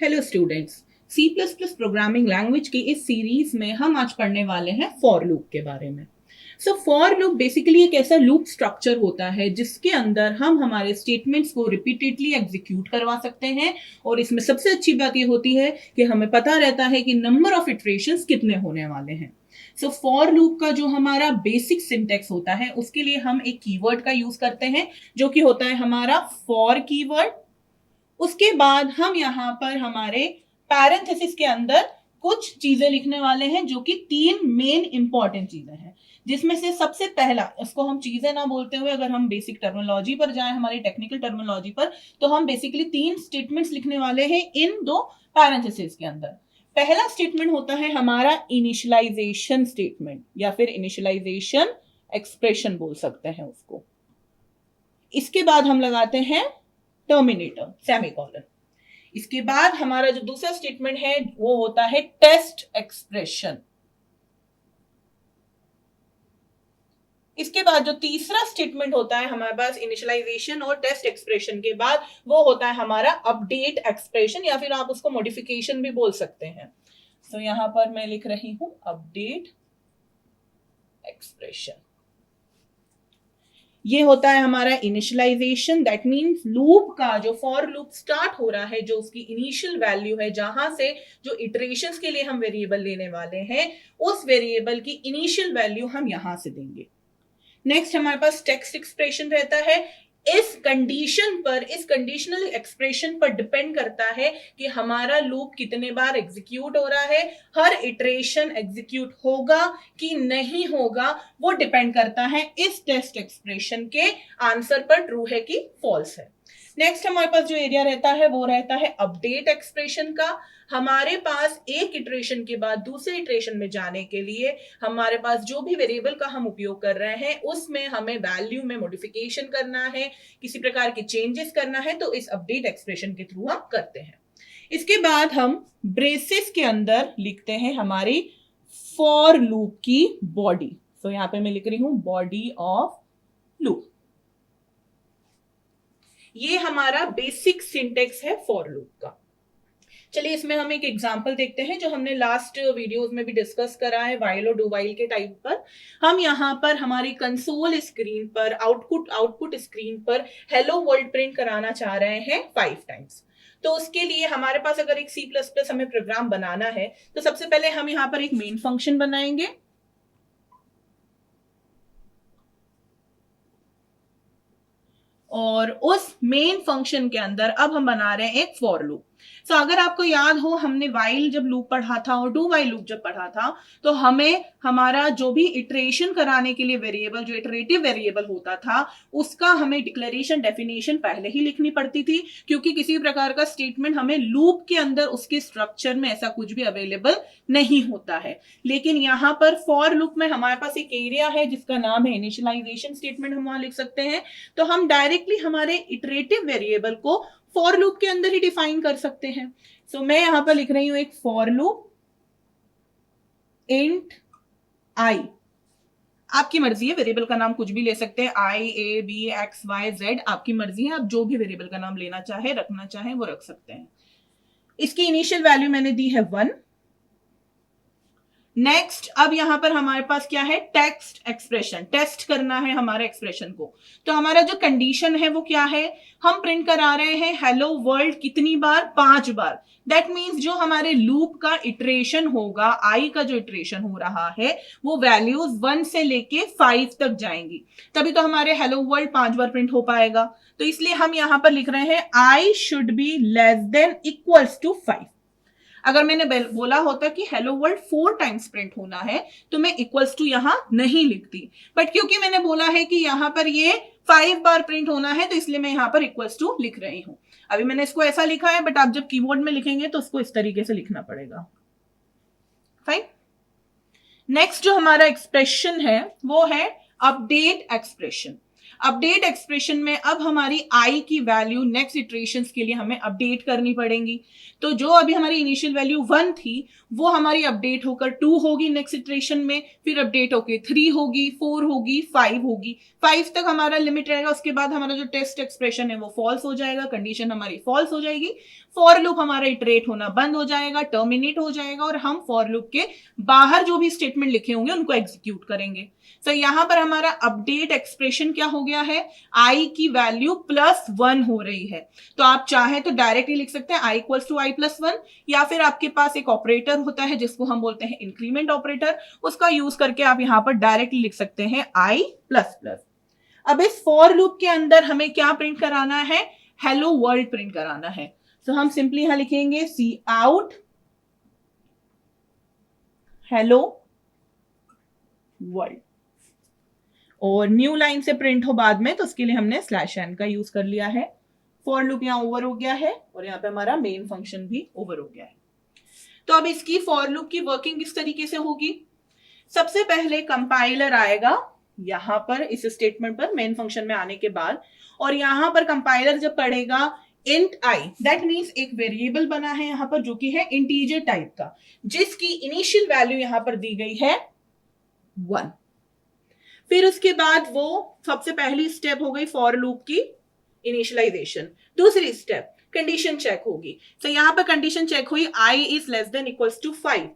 Hello students, C plus plus programming language की इस series में हम आज पढ़ने वाले हैं फॉर लूप के बारे में। फॉर लूप बेसिकली एक ऐसा लूप स्ट्रक्चर होता है जिसके अंदर हम हमारे स्टेटमेंट्स को रिपीटेडली एग्जीक्यूट करवा सकते हैं। और इसमें सबसे अच्छी बात ये होती है कि हमें पता रहता है कि नंबर ऑफ इटरेशंस कितने होने वाले हैं। फॉर लूप का जो हमारा बेसिक सिंटेक्स होता है उसके लिए हम एक कीवर्ड का यूज करते हैं जो कि होता है हमारा फॉर कीवर्ड। उसके बाद हम यहाँ पर हमारे पैरेंथेसिस के अंदर कुछ चीजें लिखने वाले हैं जो कि तीन मेन इंपॉर्टेंट चीजें हैं, जिसमें से सबसे पहला, इसको हम चीजें ना बोलते हुए अगर हम बेसिक टर्मिनोलॉजी पर जाएं, हमारी टेक्निकल टर्मिनोलॉजी पर, तो हम बेसिकली तीन स्टेटमेंट्स लिखने वाले हैं इन दो पैरेंथेसिस के अंदर। पहला स्टेटमेंट होता है हमारा इनिशियलाइजेशन स्टेटमेंट या फिर इनिशियलाइजेशन एक्सप्रेशन बोल सकते हैं उसको। इसके बाद हम लगाते हैं टर्मिनेटर सेमीकोलन। इसके बाद हमारा जो दूसरा स्टेटमेंट है वो होता है टेस्ट एक्सप्रेशन। इसके बाद जो तीसरा स्टेटमेंट होता है हमारे पास इनिशियलाइजेशन और टेस्ट एक्सप्रेशन के बाद, वो होता है हमारा अपडेट एक्सप्रेशन या फिर आप उसको मॉडिफिकेशन भी बोल सकते हैं। तो यहां पर मैं लिख रही हूं अपडेट एक्सप्रेशन। ये होता है हमारा इनिशियलाइजेशन, दैट मीन्स लूप का जो फॉर लूप स्टार्ट हो रहा है, जो उसकी इनिशियल वैल्यू है, जहां से जो इटरेशंस के लिए हम वेरिएबल लेने वाले हैं उस वेरिएबल की इनिशियल वैल्यू हम यहां से देंगे। नेक्स्ट हमारे पास टेक्स्ट एक्सप्रेशन रहता है। इस कंडीशन पर, इस कंडीशनल एक्सप्रेशन पर डिपेंड करता है कि हमारा लूप कितने बार एग्जीक्यूट हो रहा है, हर इटरेशन एग्जीक्यूट होगा कि नहीं होगा, वो डिपेंड करता है इस टेस्ट एक्सप्रेशन के आंसर पर ट्रू है कि फॉल्स है। नेक्स्ट हमारे पास जो एरिया रहता है वो रहता है अपडेट एक्सप्रेशन का। हमारे पास एक इटरेशन के बाद दूसरे इटरेशन में जाने के लिए हमारे पास जो भी वेरिएबल का हम उपयोग कर रहे हैं उसमें हमें वैल्यू में मॉडिफिकेशन करना है, किसी प्रकार के चेंजेस करना है, तो इस अपडेट एक्सप्रेशन के थ्रू हम करते हैं। इसके बाद हम ब्रेसेस के अंदर लिखते हैं हमारी फॉर लूप की बॉडी। तो यहां पे मैं लिख रही हूं बॉडी ऑफ लूप। ये हमारा बेसिक सिंटेक्स है फॉर लूप का। चलिए इसमें हम एक एग्जांपल देखते हैं जो हमने लास्ट वीडियोस में भी डिस्कस करा है वाइल और डू वाइल के टाइप पर। हम यहाँ पर हमारी कंसोल स्क्रीन पर आउटपुट स्क्रीन पर हेलो वर्ल्ड प्रिंट कराना चाह रहे हैं 5 टाइम्स। तो उसके लिए हमारे पास अगर एक C++ हमें प्रोग्राम बनाना है तो सबसे पहले हम यहाँ पर एक मेन फंक्शन बनाएंगे। और उस मेन फंक्शन के अंदर अब हम बना रहे हैं एक फॉर लूप। अगर आपको याद हो, हमने वाइल जब लूप पढ़ा था और डू वाइल लूप जब पढ़ा था, तो हमें हमारा जो भी इटरेशन कराने के लिए वेरिएबल, जो इटरेटिव वेरिएबल होता था, उसका हमें डिक्लेरेशन डेफिनेशन पहले ही लिखनी पड़ती थी, क्योंकि किसी प्रकार का स्टेटमेंट हमें लूप के अंदर उसके स्ट्रक्चर में ऐसा कुछ भी अवेलेबल नहीं होता है। लेकिन यहाँ पर फॉर लूप में हमारे पास एक एरिया है जिसका नाम है इनिशियलाइजेशन स्टेटमेंट, हम वहां लिख सकते हैं। तो हम डायरेक्टली हमारे इटरेटिव वेरिएबल को फॉर लूप के अंदर ही डिफाइन कर सकते हैं। मैं यहां पर लिख रही हूं एक फॉर लूप इंट आई। आपकी मर्जी है, वेरिएबल का नाम कुछ भी ले सकते हैं, आई, ए, बी, एक्स, वाई, जेड, आपकी मर्जी है। आप जो भी वेरिएबल का नाम लेना चाहे, रखना चाहे, वो रख सकते हैं। इसकी इनिशियल वैल्यू मैंने दी है 1। नेक्स्ट, अब यहां पर हमारे पास क्या है, टेक्स्ट एक्सप्रेशन, टेस्ट करना है हमारे एक्सप्रेशन को। तो हमारा जो कंडीशन है वो क्या है, हम प्रिंट करा रहे हैं हेलो वर्ल्ड कितनी बार, 5 बार। दैट मीन्स जो हमारे लूप का इटरेशन होगा, आई का जो इटरेशन हो रहा है, वो वैल्यूज 1 से लेके 5 तक जाएंगी, तभी तो हमारे हेलो वर्ल्ड 5 बार प्रिंट हो पाएगा। तो इसलिए हम यहां पर लिख रहे हैं I should be less than equals to 5। अगर मैंने बोला होता कि हेलो वर्ल्ड 4 टाइम्स प्रिंट होना है तो मैं इक्वल्स टू यहां नहीं लिखती, बट क्योंकि मैंने बोला है कि यहां पर ये 5 बार प्रिंट होना है तो इसलिए मैं यहां पर इक्वल्स टू लिख रही हूं। अभी मैंने इसको ऐसा लिखा है, बट आप जब कीबोर्ड में लिखेंगे तो उसको इस तरीके से लिखना पड़ेगा। फाइन। नेक्स्ट जो हमारा एक्सप्रेशन है वो है अपडेट एक्सप्रेशन। अपडेट एक्सप्रेशन में अब हमारी आई की वैल्यू नेक्स्ट इटरेशंस के लिए हमें अपडेट करनी पड़ेंगी। तो जो अभी हमारी इनिशियल वैल्यू 1 थी वो हमारी अपडेट होकर 2 होगी नेक्स्ट इटरेशन में, फिर अपडेट होकर 3 होगी, 4 होगी, 5 होगी। 5 तक हमारा लिमिट रहेगा, उसके बाद हमारा जो टेस्ट एक्सप्रेशन है वो फॉल्स हो जाएगा, कंडीशन हमारी फॉल्स हो जाएगी, फॉर लूप हमारा इटरेट होना बंद हो जाएगा, टर्मिनेट हो जाएगा और हम फॉर लूप के बाहर जो भी स्टेटमेंट लिखे होंगे उनको एग्जीक्यूट करेंगे। तो यहां पर हमारा अपडेट एक्सप्रेशन क्या हो गया है, आई की वैल्यू +1 हो रही है। तो आप चाहे तो डायरेक्टली लिख सकते हैं आई इक्वल्स टू आई +1, या फिर आपके पास एक ऑपरेटर होता है जिसको हम बोलते हैं इंक्रीमेंट ऑपरेटर, उसका यूज करके आप यहां पर डायरेक्टली लिख सकते हैं आई ++। अब इस फॉर लूप के अंदर हमें क्या प्रिंट कराना है, हेलो वर्ल्ड प्रिंट कराना है। तो हम सिंपली यहां लिखेंगे सी आउट हेलो वर्ल्ड, और न्यू लाइन से प्रिंट हो बाद में तो उसके लिए हमने /n का यूज कर लिया है। फॉर लूप यहां ओवर हो गया है और यहां पे हमारा मेन फंक्शन भी ओवर हो गया है। तो अब इसकी फॉर लूप की वर्किंग किस तरीके से होगी, सबसे पहले कंपाइलर आएगा यहां पर इस स्टेटमेंट पर मेन फंक्शन में आने के बाद, और यहां पर कंपाइलर जब पढ़ेगा int i, दैट मीन्स एक वेरिएबल बना है यहां पर जो कि है इंटीजर टाइप का, जिसकी इनिशियल वैल्यू यहां पर दी गई है 1। फिर उसके बाद वो सबसे पहली स्टेप हो गई फॉर लूप की इनिशियलाइजेशन। दूसरी स्टेप कंडीशन चेक होगी। तो यहां पर कंडीशन चेक हुई i is less than equals to 5।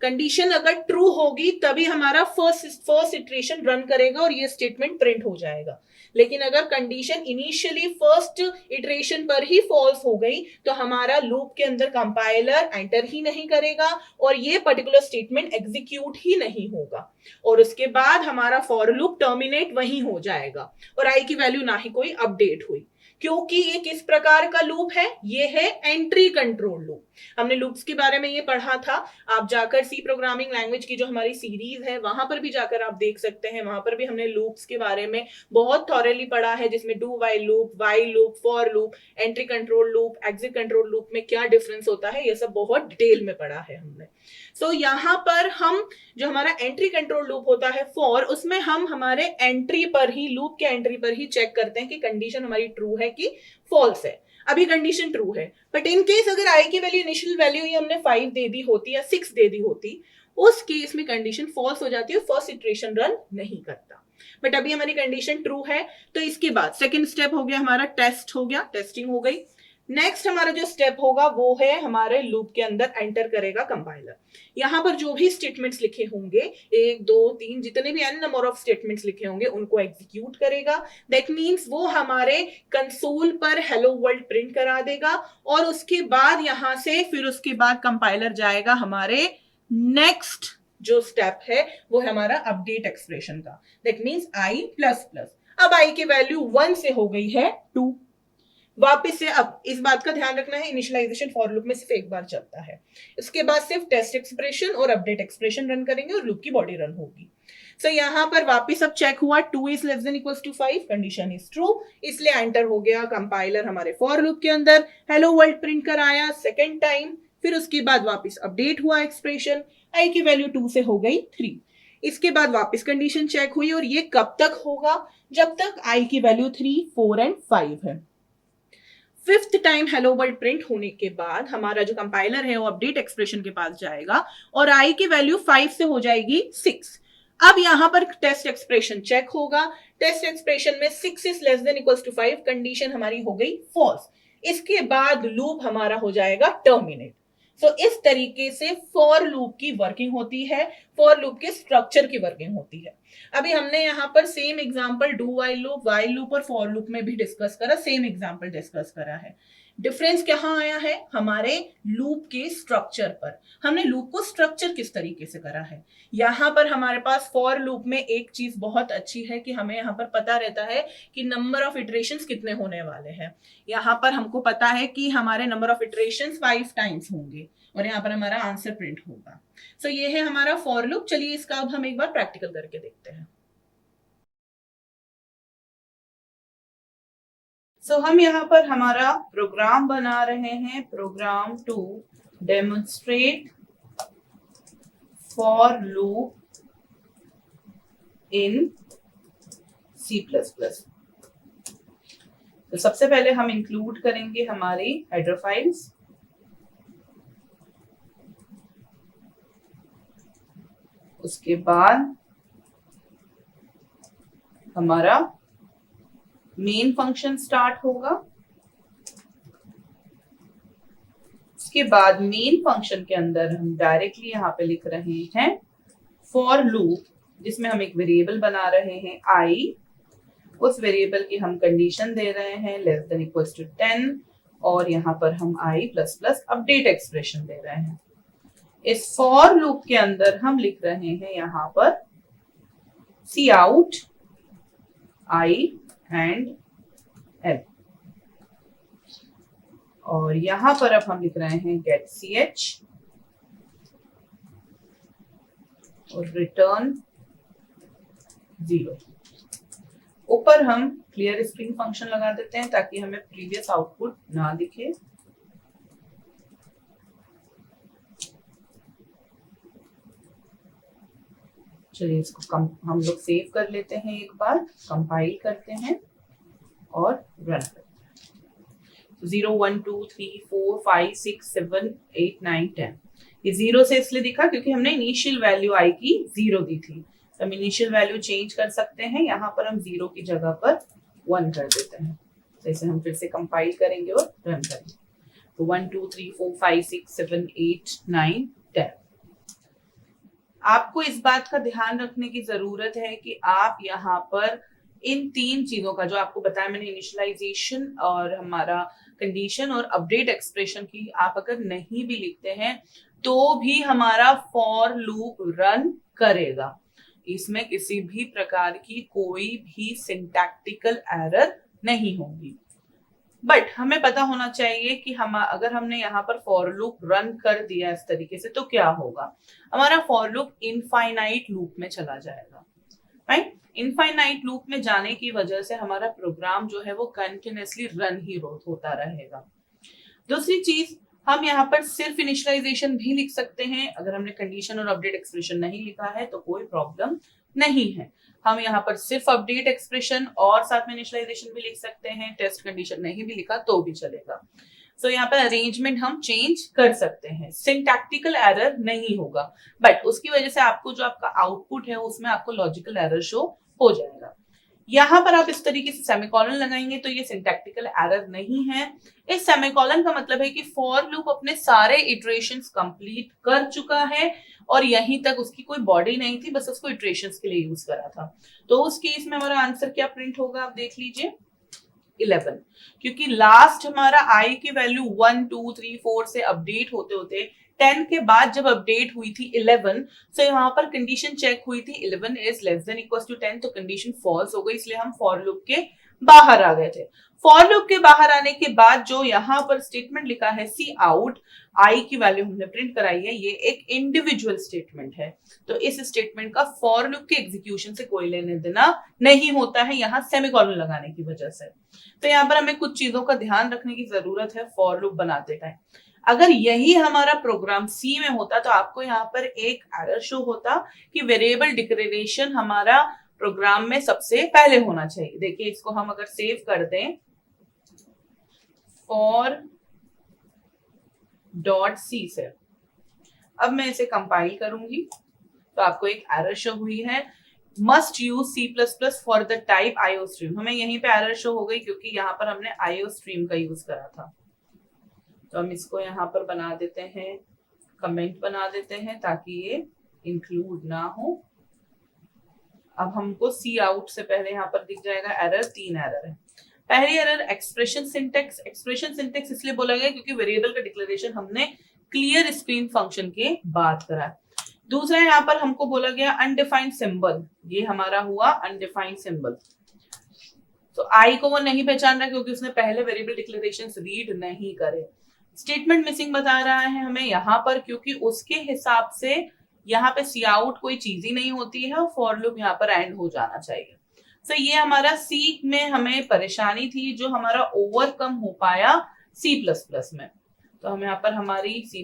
Condition अगर ट्रू होगी तभी हमारा फर्स्ट इटरेशन रन करेगा और ये स्टेटमेंट प्रिंट हो जाएगा। लेकिन अगर कंडीशन इनिशियली फर्स्ट इटरेशन पर ही फॉल्स हो गई तो हमारा लूप के अंदर कंपाइलर एंटर ही नहीं करेगा और ये पर्टिकुलर स्टेटमेंट एग्जीक्यूट ही नहीं होगा, और उसके बाद हमारा फॉर लूप टर्मिनेट वहीं हो जाएगा और आई की वैल्यू ना ही कोई अपडेट हुई। क्योंकि ये किस प्रकार का लूप है, ये है एंट्री कंट्रोल लूप। हमने लूप्स के बारे में ये पढ़ा था, आप जाकर सी प्रोग्रामिंग लैंग्वेज की जो हमारी सीरीज है वहां पर भी जाकर आप देख सकते हैं। वहां पर भी हमने लूप्स के बारे में बहुत थॉरली पढ़ा है, जिसमें do while loop, for loop, entry control loop, exit control loop में क्या डिफरेंस होता है, ये सब बहुत डिटेल में पढ़ा है हमने। सो यहाँ पर हम जो हमारा एंट्री कंट्रोल लूप होता है फॉर, उसमें हम हमारे एंट्री पर ही, लूप के एंट्री पर ही चेक करते हैं कि कंडीशन हमारी ट्रू है कि फॉल्स है। अभी कंडीशन ट्रू है, बट इन केस अगर आई की वैल्यू इनिशियल वैल्यू ही हमने 5 दे दी होती या 6 दे दी होती, उस केस में कंडीशन फॉल्स हो जाती है, फर्स्ट इटरेशन रन नहीं करता। बट अभी हमारी कंडीशन ट्रू है, तो इसके बाद सेकंड स्टेप हो गया हमारा टेस्ट हो गया, टेस्टिंग हो गई। नेक्स्ट हमारा जो स्टेप होगा वो है हमारे लूप के अंदर एंटर करेगा कंपाइलर। यहां पर जो भी स्टेटमेंट्स लिखे होंगे, 1 2 3 जितने भी n नंबर ऑफ स्टेटमेंट्स लिखे होंगे उनको एग्जीक्यूट करेगा। दैट मींस वो हमारे कंसोल पर हेलो वर्ल्ड प्रिंट करा देगा, और उसके बाद यहां से फिर उसके बाद कंपाइलर जाएगा हमारे नेक्स्ट जो स्टेप है वो है हमारा अपडेट एक्सप्रेशन का। That means I ++। अब आई की वैल्यू 1 से हो गई है 2। वापस से अब इस बात का ध्यान रखना है, इनिशियलाइजेशन फॉर लूप में सिर्फ एक बार चलता है, इसके बाद सिर्फ टेस्ट एक्सप्रेशन और अपडेट एक्सप्रेशन रन करेंगे और लूप की बॉडी रन होगी। सो यहां पर वापस अब चेक हुआ 2 is less than equals to 5, condition is true, इसलिए एंटर हो गया कंपाइलर हमारे फॉर लूप के अंदर, हेलो वर्ल्ड प्रिंट कराया सेकेंड टाइम। फिर उसके बाद वापस अपडेट हुआ एक्सप्रेशन, आई की वैल्यू 2 से हो गई 3। इसके बाद वापस कंडीशन चेक हुई, और ये कब तक होगा, जब तक आई की वैल्यू 3 4 एंड 5 है। Fifth time hello world print होने के बाद हमारा जो कंपाइलर है वो अपडेट एक्सप्रेशन के पास जाएगा और आई की वैल्यू 5 से हो जाएगी 6। अब यहां पर टेस्ट एक्सप्रेशन चेक होगा, टेस्ट एक्सप्रेशन में 6 is less than equals to 5, condition हमारी हो गई फॉल्स। इसके बाद लूप हमारा हो जाएगा टर्मिनेट। सो इस तरीके से फॉर लूप की वर्किंग होती है, फॉर लूप के स्ट्रक्चर की वर्किंग होती है। अभी हमने यहाँ पर same example do while loop और फॉर लूप में भी डिस्कस करा, सेम एग्जांपल डिस्कस करा है। डिफरेंस कहाँ आया है, हमारे लूप के स्ट्रक्चर पर। हमने लूप को स्ट्रक्चर किस तरीके से करा है, यहाँ पर हमारे पास फॉर लूप में एक चीज बहुत अच्छी है कि हमें यहाँ पर पता रहता है कि नंबर ऑफ इटरेशंस कितने होने वाले हैं। यहाँ पर हमको पता है कि हमारे नंबर ऑफ इटरेशंस 5 टाइम्स होंगे और यहाँ पर हमारा आंसर प्रिंट होगा। सो ये है हमारा फॉर लूप। चलिए इसका अब हम एक बार प्रैक्टिकल करके देखते हैं। हम यहाँ पर हमारा प्रोग्राम बना रहे हैं, program to demonstrate for loop in C++। तो सबसे पहले हम इंक्लूड करेंगे हमारी हेडर फाइल्स, उसके बाद हमारा मेन फंक्शन स्टार्ट होगा, उसके बाद मेन फंक्शन के अंदर हम डायरेक्टली यहाँ पे लिख रहे हैं फॉर लूप, जिसमें हम एक वेरिएबल बना रहे हैं आई, उस वेरिएबल की हम कंडीशन दे रहे हैं लेस देन इक्वल्स टू 10 और यहाँ पर हम आई प्लस प्लस अपडेट एक्सप्रेशन दे रहे हैं। इस फॉर लूप के अंदर हम लिख रहे हैं यहाँ पर सी आउट आई एंड एल, और यहां पर अब हम लिख रहे हैं गेट सी एच और रिटर्न 0। ऊपर हम क्लियर स्ट्रिंग फंक्शन लगा देते हैं ताकि हमें प्रीवियस आउटपुट ना दिखे। चलिए इसको हम लोग सेव कर लेते हैं, एक बार कंपाइल करते हैं और रन करते हैं। 0 1 2 3 4 5 6 7 8 9 10, ये 0 से इसलिए दिखा क्योंकि हमने इनिशियल वैल्यू आई की 0 दी थी। तो हम इनिशियल वैल्यू चेंज कर सकते हैं, यहाँ पर हम 0 की जगह पर 1 कर देते हैं। तो इसे हम फिर से कंपाइल करेंगे और रन करेंगे। तो 1 2 3 4 5 6 7 8 9 10। आपको इस बात का ध्यान रखने की जरूरत है कि आप यहाँ पर इन 3 चीजों का जो आपको बताया मैंने, इनिशियलाइजेशन और हमारा कंडीशन और अपडेट एक्सप्रेशन की, आप अगर नहीं भी लिखते हैं तो भी हमारा फॉर लूप रन करेगा। इसमें किसी भी प्रकार की कोई भी सिंटैक्टिकल एरर नहीं होगी। बट हमें पता होना चाहिए कि हम अगर हमने यहाँ पर फॉर लूप रन कर दिया इस तरीके से तो क्या होगा, हमारा फॉर लूप इनफाइनाइट लूप में चला जाएगा। राइट, इनफाइनाइट लूप में जाने की वजह से हमारा प्रोग्राम जो है वो कंटिन्यूअसली रन ही होता रहेगा। दूसरी चीज, हम यहाँ पर सिर्फ इनिशियलाइजेशन भी लिख सकते हैं। अगर हमने कंडीशन और अपडेट एक्सप्रेशन नहीं लिखा है तो कोई प्रॉब्लम नहीं है। हम यहाँ पर सिर्फ अपडेट एक्सप्रेशन और साथ में इनिशियलाइजेशन भी लिख सकते हैं, टेस्ट कंडीशन नहीं भी लिखा तो भी चलेगा। सो यहाँ पर अरेंजमेंट हम चेंज कर सकते हैं, सिंटैक्टिकल एरर नहीं होगा, बट उसकी वजह से आपको जो आपका आउटपुट है उसमें आपको लॉजिकल एरर शो हो जाएगा। यहाँ पर आप इस तरीके से सेमीकोलन लगाएंगे तो ये सिंटैक्टिकल एरर नहीं है। इस सेमीकोलन का मतलब है कि फॉर लूप अपने सारे इटरेशंस कंप्लीट कर चुका है और यहीं तक उसकी कोई बॉडी नहीं थी, बस उसको इटरेशंस के लिए यूज करा था। तो उस केस में हमारा आंसर क्या प्रिंट होगा, आप देख लीजिए 11, क्योंकि लास्ट हमारा आई की वैल्यू 1 2 3 4 से अपडेट होते होते 10 के बाद जब अपडेट हुई थी 11, तो यहाँ पर कंडीशन चेक हुई थी 11 is less than equal to 10, तो कंडीशन फॉल्स हो गई, इसलिए हम फॉर लूप के बाहर आ गए थे। फॉर लूप के बाहर आने के बाद जो यहाँ पर स्टेटमेंट लिखा है सी आउट, आई की वैल्यू हमने प्रिंट कराई है, ये एक इंडिविजुअल स्टेटमेंट है। तो इस स्टेटमेंट का फॉर लूप के एग्जीक्यूशन से कोई लेने देना नहीं होता है यहाँ सेमीकोलन लगाने की वजह से। तो यहाँ पर हमें कुछ चीजों का ध्यान रखने की जरूरत है फॉर लूप बनाते टाइम। अगर यही हमारा प्रोग्राम सी में होता तो आपको यहाँ पर एक एरर शो होता कि वेरिएबल डिक्लेरेशन हमारा प्रोग्राम में सबसे पहले होना चाहिए। देखिए इसको हम अगर सेव कर दें फॉर डॉट सी से, अब मैं इसे कंपाइल करूंगी तो आपको एक एरर शो हुई है, must use C++ for the type IO stream. हमें यहीं पे एरर शो हो गई क्योंकि यहाँ पर हमने IO स्ट्रीम का यूज करा था। तो हम इसको यहाँ पर बना देते हैं, कमेंट बना देते हैं ताकि ये इंक्लूड ना हो। अब हमको सी आउट से पहले यहाँ पर दिख जाएगा एरर, 3 एरर है। पहली error expression syntax. Expression syntax इसलिए बोला गया क्योंकि वेरिएबल का डिक्लेरेशन हमने क्लियर स्क्रीन फंक्शन के बाद करा। दूसरा यहाँ पर हमको बोला गया अनडिफाइंड सिंबल, ये हमारा हुआ अनडिफाइंड सिंबल। तो आई को वो नहीं पहचान रहा क्योंकि उसने पहले वेरिएबल डिक्लेरेशंस रीड नहीं करे। स्टेटमेंट मिसिंग बता रहा है हमें यहाँ पर क्योंकि उसके हिसाब से यहाँ पे सी आउट कोई चीज ही नहीं होती है और फॉर लूप यहाँ पर एंड हो जाना चाहिए। तो ये हमारा सी में हमें परेशानी थी जो हमारा ओवरकम हो पाया C++ में। तो हम यहाँ पर हमारी C++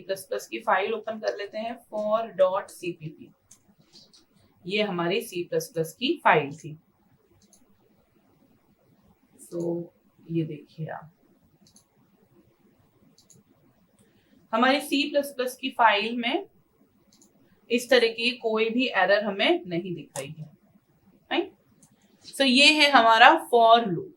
की फाइल ओपन कर लेते हैं for.cpp, ये हमारी C++ की फाइल थी। तो ये देखिए आप, हमारी C++ की फाइल में इस तरह की कोई भी एरर हमें नहीं दिख रही है, राइट। सो ये है हमारा फॉर लूप।